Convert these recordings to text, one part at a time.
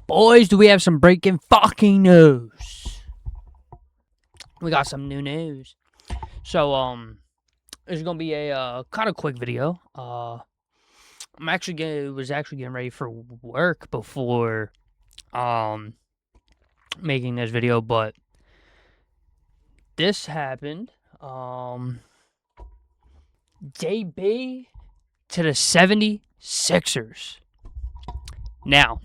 Boys, do we have some breaking fucking news? We got some new news. So, it's gonna be a kind of quick video. Was actually getting ready for work before making this video, but this happened. JB to the 76ers. Now,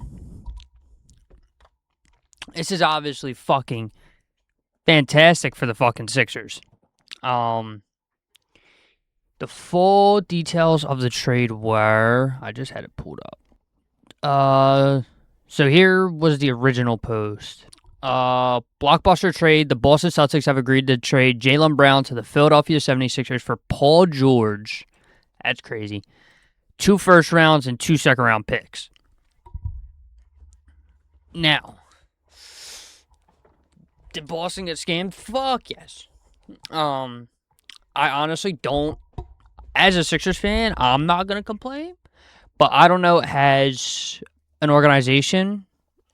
this is obviously fucking fantastic for the fucking Sixers. The full details of the trade were... I just had it pulled up. So here was the original post. Blockbuster trade. The Boston Celtics have agreed to trade Jaylen Brown to the Philadelphia 76ers for Paul George. That's crazy. 2 first rounds and 2 second round picks. Now, did Boston get scammed? Fuck yes. I honestly don't. As a Sixers fan, I'm not going to complain. But I don't know, has an organization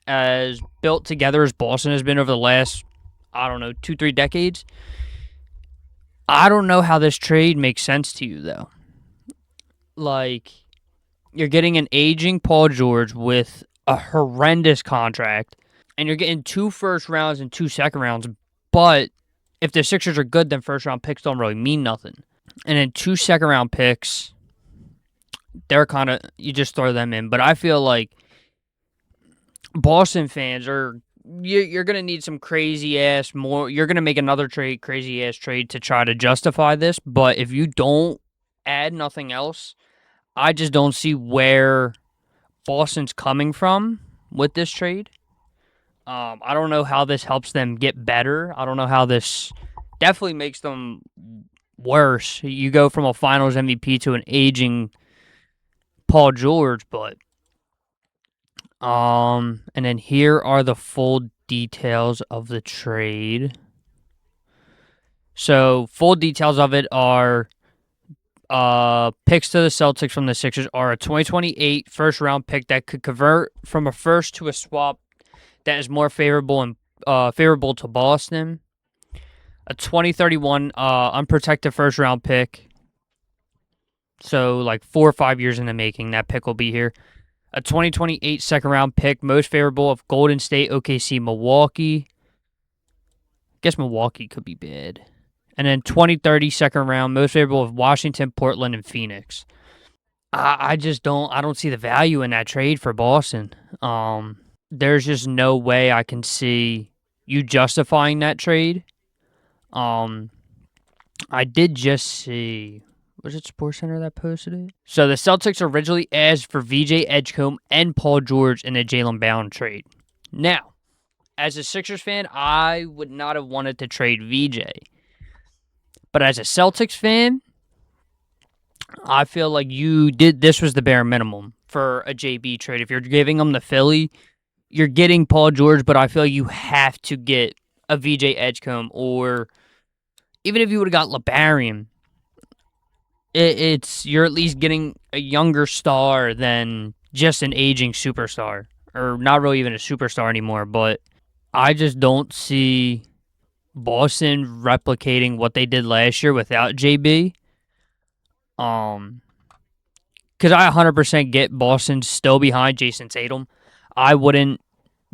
as built together as Boston has been over the last, 2-3 decades. I don't know how this trade makes sense to you, though. Like, you're getting an aging Paul George with a horrendous contract, and you're getting 2 first rounds and 2 second rounds, but if the Sixers are good, then first round picks don't really mean nothing. And then 2 second round picks, they're kind of, you just throw them in. But I feel like Boston fans you're going to need some crazy-ass more, you're going to make another crazy-ass trade to try to justify this, but if you don't add nothing else, I just don't see where Boston's coming from with this trade. I don't know how this helps them get better. I don't know how this definitely makes them worse. You go from a Finals MVP to an aging Paul George, but and then here are the full details of the trade. So full details of it are picks to the Celtics from the Sixers are a 2028 first round pick that could convert from a first to a swap that is more favorable to Boston. A 2031 unprotected first round pick. So like 4 or 5 years in the making, that pick will be here. A 2028 second round pick, most favorable of Golden State, OKC, Milwaukee. I guess Milwaukee could be bad. And then 2030 second round, most favorable of Washington, Portland, and Phoenix. I don't see the value in that trade for Boston. There's just no way I can see you justifying that trade. I did just see, was it SportsCenter that posted it? So the Celtics originally asked for VJ Edgecombe and Paul George in a Jaylen Brown trade. Now, as a Sixers fan, I would not have wanted to trade VJ. But as a Celtics fan, I feel like this was the bare minimum for a JB trade. If you're giving them the Philly, you're getting Paul George, but I feel like you have to get a VJ Edgecombe, or even if you would have got LeBarian, you're at least getting a younger star than just an aging superstar, or not really even a superstar anymore. But I just don't see Boston replicating what they did last year without JB. Because I 100% get Boston still behind Jason Tatum. I wouldn't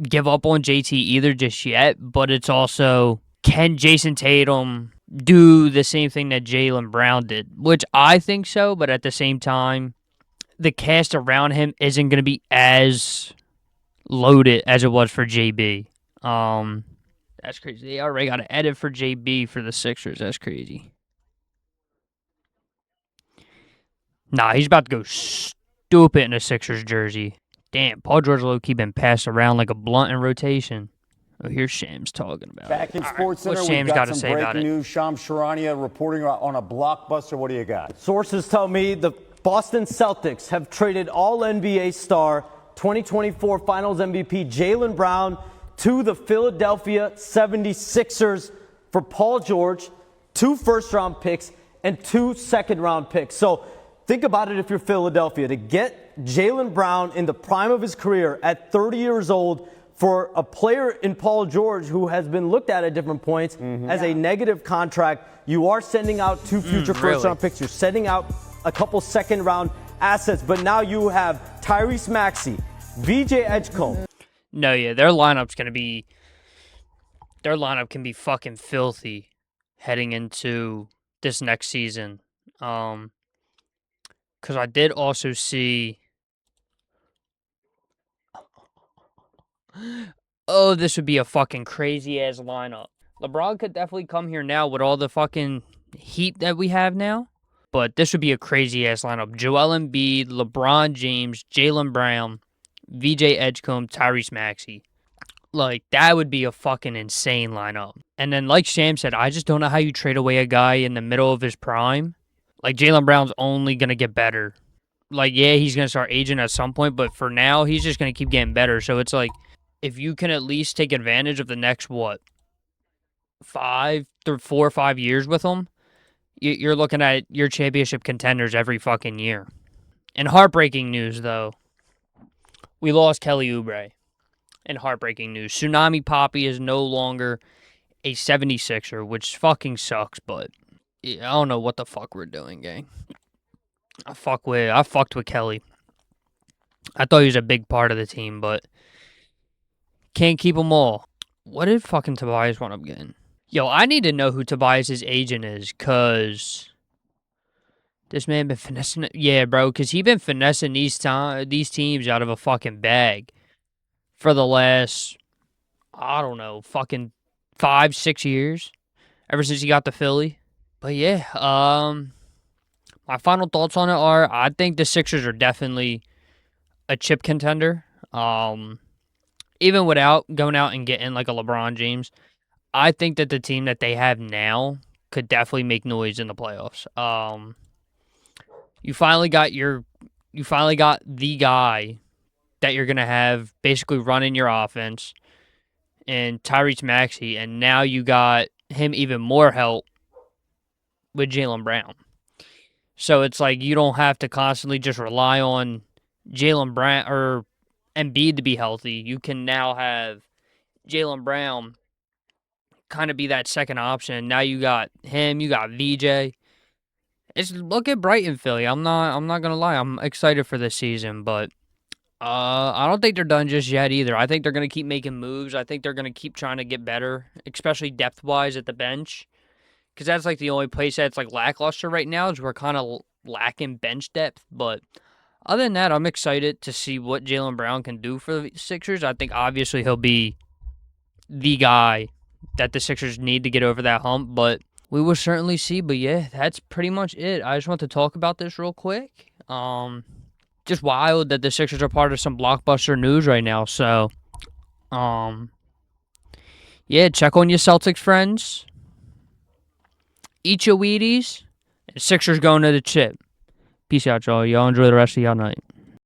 give up on JT either just yet, but it's also, can Jason Tatum do the same thing that Jaylen Brown did? Which I think so, but at the same time, the cast around him isn't going to be as loaded as it was for JB. That's crazy. They already got an edit for JB for the Sixers. That's crazy. Nah, he's about to go stupid in a Sixers jersey. Damn, Paul George low-key been passed around like a blunt in rotation. Oh, here's Shams talking about Back in SportsCenter, what's Shams got to say about it? News. Shams Charania reporting on a blockbuster. What do you got? Sources tell me the Boston Celtics have traded All-NBA star 2024 Finals MVP Jaylen Brown to the Philadelphia 76ers for Paul George, 2 first-round picks, and 2 second-round picks. So Think about it if you're Philadelphia. To get Jaylen Brown in the prime of his career at 30 years old for a player in Paul George who has been looked at different points as a negative contract, you are sending out 2 future first-round picks. You're sending out a couple second-round assets. But now you have Tyrese Maxey, VJ Edgecombe. No, yeah, their lineup can be fucking filthy heading into this next season. Because I did also see. Oh, this would be a fucking crazy ass lineup. LeBron could definitely come here now with all the fucking heat that we have now. But this would be a crazy ass lineup. Joel Embiid, LeBron James, Jaylen Brown, VJ Edgecombe, Tyrese Maxey. Like, that would be a fucking insane lineup. And then, like Sam said, I just don't know how you trade away a guy in the middle of his prime. Like, Jaylen Brown's only going to get better. Like, yeah, he's going to start aging at some point, but for now, he's just going to keep getting better. So it's like, if you can at least take advantage of the next, 4 or 5 years with him, you're looking at your championship contenders every fucking year. And heartbreaking news, though, we lost Kelly Oubre. And heartbreaking news, Tsunami Poppy is no longer a 76er, which fucking sucks, but I don't know what the fuck we're doing, gang. I fucked with Kelly. I thought he was a big part of the team, but can't keep them all. What did fucking Tobias want up getting? Yo, I need to know who Tobias' agent is, because this man been finessing it. Yeah, bro, because he been finessing these teams out of a fucking bag for the last, I don't know, fucking 5-6 years, ever since he got to Philly. But yeah, my final thoughts on it are, I think the Sixers are definitely a chip contender. Even without going out and getting like a LeBron James, I think that the team that they have now could definitely make noise in the playoffs. You finally got the guy that you're going to have basically running your offense, and Tyrese Maxey, and now you got him even more help with Jaylen Brown. So it's like you don't have to constantly just rely on Jaylen Brown or Embiid to be healthy. You can now have Jaylen Brown kind of be that second option. Now you got him, you got VJ. It's looking bright in Philly. I'm not going to lie. I'm excited for this season, but I don't think they're done just yet either. I think they're going to keep making moves. I think they're going to keep trying to get better, especially depth-wise at the bench, because that's like the only place that's like lackluster right now is we're kind of lacking bench depth. But other than that, I'm excited to see what Jaylen Brown can do for the Sixers. I think obviously he'll be the guy that the Sixers need to get over that hump, but we will certainly see. But yeah, that's pretty much it. I just want to talk about this real quick. Just wild that the Sixers are part of some blockbuster news right now. So, yeah, check on your Celtics friends. Eat your Wheaties. And Sixers going to the chip. Peace out, y'all. Y'all enjoy the rest of y'all night.